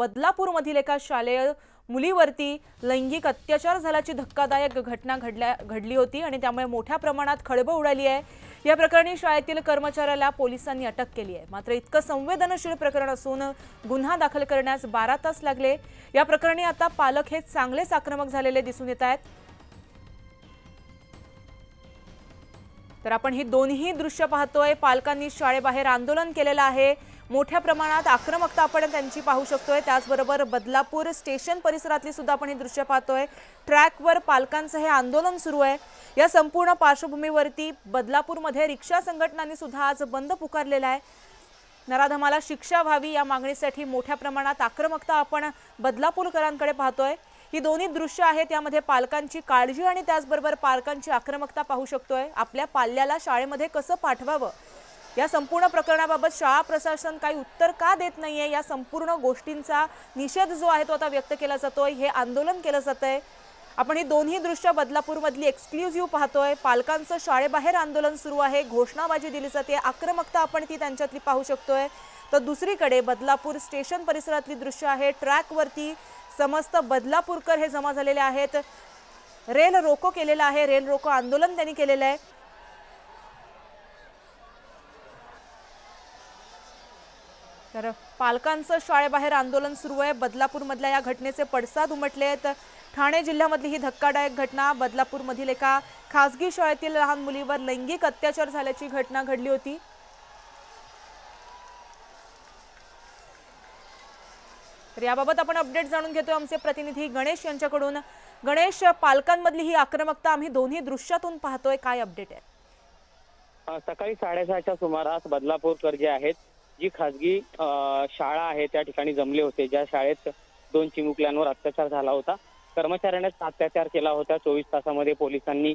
बदलापूरमधील एका शालेय मुलीवरती लैंगिक अत्याचार झाल्याची धक्कादायक घटना घडली होती आणि त्यामुळे मोठ्या प्रमाणात खळबळ उडाली आहे। या प्रकरणी शाळेतील कर्मचाऱ्याला पोलिसांनी अटक केली आहे। मात्र इतकं संवेदनशील प्रकरण असून गुन्हा दाखल करण्यास 12 तास लागले। या प्रकरणी आता पालक हे चांगलेच आक्रमक झालेले दिसून येत आहेत। तर आपण ही दोन्ही दृश्य पाहतोय। पालकांनी शाळेबाहेर आंदोलन केलेलं आहे। मोठ्या प्रमाणात आक्रमकता आपण त्यांची पाहू शकतोय। त्याचबरोबर बदलापूर स्टेशन परिसरातली सुद्धा आपण ही दृश्य पाहतोय। ट्रॅकवर पालकांचं हे आंदोलन सुरू आहे। या संपूर्ण पार्श्वभूमीवरती बदलापूरमध्ये रिक्षा संघटनांनी सुद्धा आज बंद पुकारलेला आहे। नराधमाला शिक्षा व्हावी या मागणीसाठी मोठ्या प्रमाणात आक्रमकता आपण बदलापूरकरांकडे पाहतोय। ही दोन्ही दृश्य आहेत, त्यामध्ये पालकांची काळजी आणि त्याचबरोबर पालकांची आक्रमकता पाहू शकतोय। आपल्या पाल्याला शाळेमध्ये कसं पाठवावं या संपूर्ण प्रकरणाबाबत शाळा प्रशासन काही उत्तर का देत नाहीये, या संपूर्ण गोष्टींचा निषेध जो आहे तो आता व्यक्त केला जातोय। हे आंदोलन केलं जातंय। आपण ही दोन्ही दृश्य बदलापूरमधली एक्सक्लुझिव्ह पाहतोय। पालकांचं शाळेबाहेर आंदोलन सुरू आहे, घोषणाबाजी दिली जाते, आक्रमकता आपण ती त्यांच्यातली पाहू शकतोय। तर दुसरीकडे बदलापूर स्टेशन परिसरातली दृश्य आहे। ट्रॅकवरती समस्त बदलापूरकर हे जमा झालेले आहेत। रेल रोको केलेला आहे, रेल रोको आंदोलन त्यांनी केलेलं आहे। तर पालकांचं शाळेबाहेर आंदोलन सुरू आहे। बदलापूरमधल्या या घटनेचे पडसाद उमटले आहेत। ठाणे जिल्ह्यामधली ही धक्कादायक घटना, बदलापूरमधील एका खासगी शाळेतील लहान मुलीवर लैंगिक अत्याचार झाल्याची घटना घडली होती। तर याबाबत आपण अपडेट जाणून घेतोय आमचे प्रतिनिधी गणेश यांच्याकडून। गणेश, पालकांमधली ही आक्रमकता आम्ही दोन्ही दृश्यातून पाहतोय, काय अपडेट आहे? सकाळी 6:30च्या सुमारास बदलापूरकर जे आहेत, जी खासगी शाळा आहे त्या ठिकाणी जमले होते, ज्या शाळेत 2 चिमुकल्यांवर अत्याचार झाला होता। कर्मचाऱ्यानेच अत्याचार केला होता। 24 तासामध्ये पोलिसांनी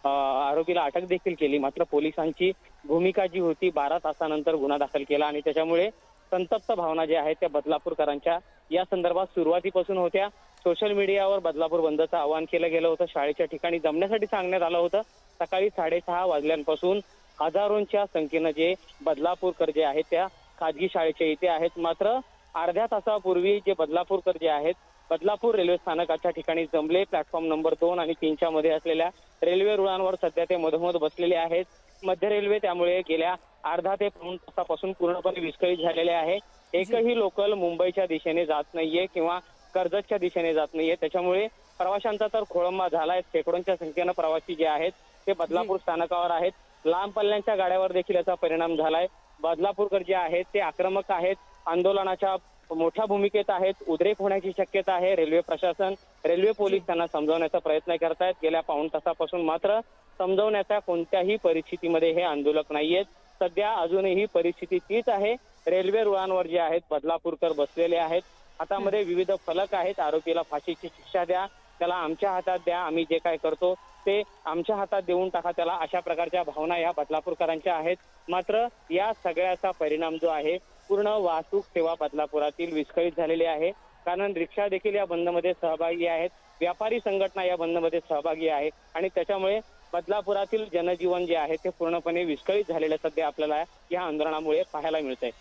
आरोपीला अटक देखील केली। मात्र पोलिसांची भूमिका जी होती, 12 तासानंतर गुन्हा दाखल केला आणि त्याच्यामुळे संतप्त भावना ज्या आहेत त्या बदलापूरकरांच्या या संदर्भात सुरुवातीपासून होत्या। सोशल मीडियावर बदलापूर बंदचं आवाहन केलं गेलं होतं। शाळेच्या ठिकाणी जमण्यासाठी सांगण्यात आलं होतं। सकाळी 6:30 वाजल्यापासून हजारोंच्या संख्येनं जे बदलापूरकर जे आहेत त्या खाजगी शाळेच्या इथे आहेत। मात्र अर्ध्या तासापूर्वी जे बदलापूरकर जे आहेत बदलापूर रेल्वे स्थानकाच्या ठिकाणी जमले। प्लॅटफॉर्म नंबर 2 आणि 3च्या मध्ये असलेल्या रेल्वे रुळांवर सध्या ते मधोमध बसलेले आहेत। मध्य रेल्वे त्यामुळे गेल्या अर्धा ते पाऊण तासापासून पूर्णपणे विस्कळीत झालेले आहे। एकही लोकल मुंबईच्या दिशेने जात नाहीये किंवा कर्जतच्या दिशेने जात नाहीये। त्याच्यामुळे प्रवाशांचा तर खोळंबा झालाय। शेकडोंच्या संख्येनं प्रवासी जे आहेत ते बदलापूर स्थानकावर आहेत। लांब पल्ल्यांच्या गाड्यावर देखील याचा परिणाम झालाय। बदलापूरकर जे आहेत ते आक्रमक आहेत, आंदोलनाच्या मोठ्या भूमिकेत आहेत। उद्रेक होण्याची शक्यता आहे। रेल्वे प्रशासन, रेल्वे पोलीस त्यांना समजावण्याचा प्रयत्न करतायत गेल्या पाऊण तासापासून। मात्र समजावण्याच्या कोणत्याही परिस्थितीमध्ये हे आंदोलक नाहीयेत। सध्या अजूनही परिस्थिती तीच आहे। रेल्वे रुळांवर जे आहेत बदलापूरकर बसलेले आहेत। हातामध्ये विविध फलक आहेत। आरोपीला फाशीची शिक्षा द्या, त्याला आमच्या हातात द्या, आम्ही जे काय करतो ते आमच्या हातात देऊन टाका त्याला, अशा प्रकारच्या भावना या बदलापूरकरांच्या आहेत। मात्र या सगळ्याचा परिणाम जो आहे, पूर्ण वाहतूक सेवा बदलापुरातील विस्कळीत झालेली आहे। कारण रिक्षा देखील या बंदमध्ये सहभागी आहेत, व्यापारी संघटना या बंदमध्ये सहभागी आहे आणि त्याच्यामुळे बदलापुरातील जनजीवन जे आहे ते पूर्णपणे विस्कळीत झालेलं सध्या आपल्याला या आंदोलनामुळे पाहायला मिळतंय।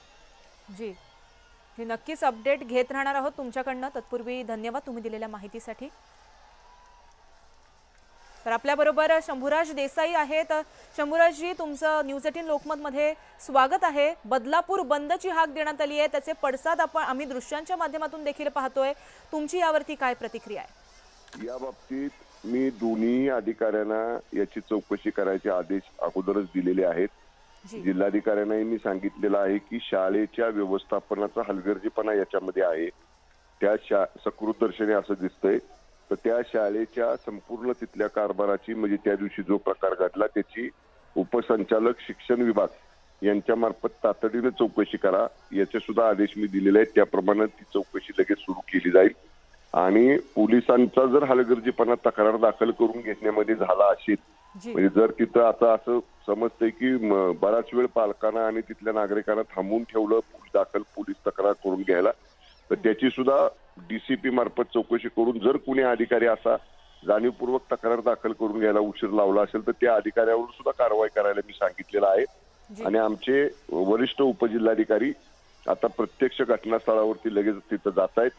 जी, हे नक्कीच अपडेट घेत राहणार आहोत तुमच्याकडनं। तत्पूर्वी धन्यवाद तुम्ही दिलेल्या माहितीसाठी। तर आपल्याबरोबर शंभूराज देसाई आहेत। शंभूराजजी, तुमचं न्यूज 18 लोकमतमध्ये स्वागत आहे। बदलापूर बंदची हाक देण्यात आली आहे, त्याचे पडसाद आम्ही दृश्यांच्या माध्यमातून देखील पाहतोय। तुमची यावरती काय प्रतिक्रिया आहे? या बाबतीत मी दोन्ही अधिकाऱ्यांना याची चौकशी करायचे आदेश अगोदरच दिलेले आहेत। जिल्हाधिकाऱ्यांनाही मी सांगितलेलं आहे की शाळेच्या व्यवस्थापनाचा हलगर्जीपणा याच्यामध्ये आहे। त्या सकृत दर्शनी असं दिसतंय तर त्या शाळेच्या संपूर्ण तिथल्या कारभाराची, म्हणजे त्या दिवशी जो प्रकार घडला त्याची उपसंचालक शिक्षण विभाग यांच्या मार्फत तातडीने चौकशी करा, याचे सुद्धा आदेश मी दिलेले आहेत। त्याप्रमाणे ती चौकशी लगेच सुरू केली जाईल आणि पोलिसांचा जर हलगर्जीपणा तक्रार दाखल करून घेण्यामध्ये झाला असेल, म्हणजे जर तिथं आता असं समजतंय की बराच वेळ पालकांना आणि तिथल्या नागरिकांना थांबवून ठेवलं पोलीस तक्रार करून घ्यायला, तर त्याची सुद्धा डीसीपी मार्फत चौकशी करून जर कुणी अधिकारी असा जाणीवपूर्वक तक्रार दाखल करून घ्यायला उशीर लावला असेल तर त्या अधिकाऱ्यावर सुद्धा कारवाई करायला मी सांगितलेलं आहे। आणि आमचे वरिष्ठ उपजिल्हाधिकारी आता प्रत्यक्ष घटनास्थळावरती लगेच तिथं जात आहेत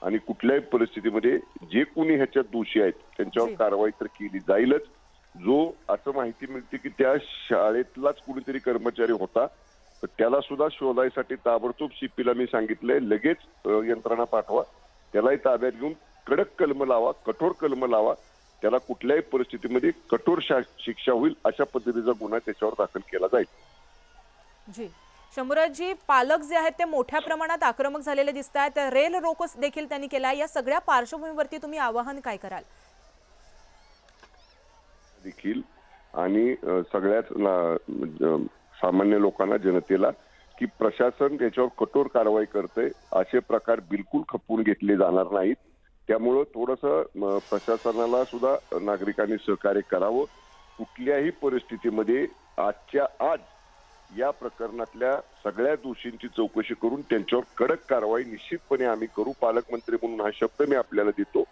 आणि कुठल्याही परिस्थितीमध्ये जे कोणी ह्याच्यात दोषी आहेत त्यांच्यावर कारवाई तर केली जाईलच. जो असं माहिती मिळते की त्या शाळेतलाच कुणीतरी कर्मचारी होता तर त्याला सुद्धा शोधायसाठी ताबडतोब सीपीला मी सांगितलंय लगेच यंत्रणा पाठवा, त्यालाही ताब्यात घेऊन कडक कलम लावा, कठोर कलम लावा, त्याला कुठल्याही परिस्थितीमध्ये कठोर शिक्षा होईल अशा पद्धतीचा गुन्हा त्याच्यावर दाखल केला जाईल. जी शंभूराजजी, पालक जे आहेत ते मोठ्या प्रमाणात आक्रमक झालेले दिसत आहेत. रेल रोको देखील त्यांनी केला. या सगळ्या पार्श्वभूमीवरती तुम्ही आवाहन काय कराल? देखील आणि सगळ्याच सामान्य लोकांना, जनतेला की प्रशासन त्याच्यावर कठोर कारवाई करते, असे प्रकार बिलकुल खपवून घेतले जाणार नाहीत. त्यामुळं थोडंसं प्रशासनाला सुद्धा नागरिकांनी सहकार्य करावं. कुठल्याही परिस्थितीमध्ये आजच्या आज या प्रकरणातल्या सगळ्या दोषींची चौकशी करून त्यांच्यावर कडक कारवाई निश्चितपणे आम्ही करू. पालकमंत्री म्हणून हा शब्द मी आपल्याला देतो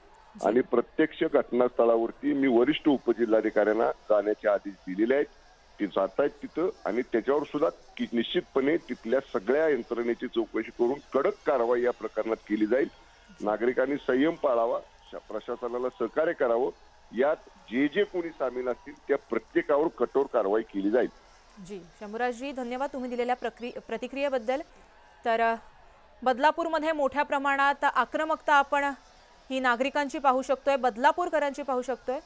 आणि प्रत्यक्ष घटनास्थळावरती मी वरिष्ठ उपजिल्हाधिकाऱ्यांना जाण्याचे आदेश दिलेले आहेत. ते जात आहेत तिथं आणि त्याच्यावर सुद्धा निश्चितपणे तिथल्या सगळ्या यंत्रणेची चौकशी करून कडक कारवाई या प्रकरणात केली जाईल. नागरिकांनी संयम पाळावा, प्रशासनाला सहकार्य करावं. यात जे जे कोणी सामील असतील त्या प्रत्येकावर कठोर कारवाई केली जाईल. जी शंभूराजजी, धन्यवाद तुम्ही दिलेल्या प्रतिक्रियेबद्दल. तर बदलापूरमध्ये मोठ्या प्रमाणात आक्रमकता आपण ही नागरिकांची पाहू शकतोय, बदलापूरकरांची पाहू शकतोय.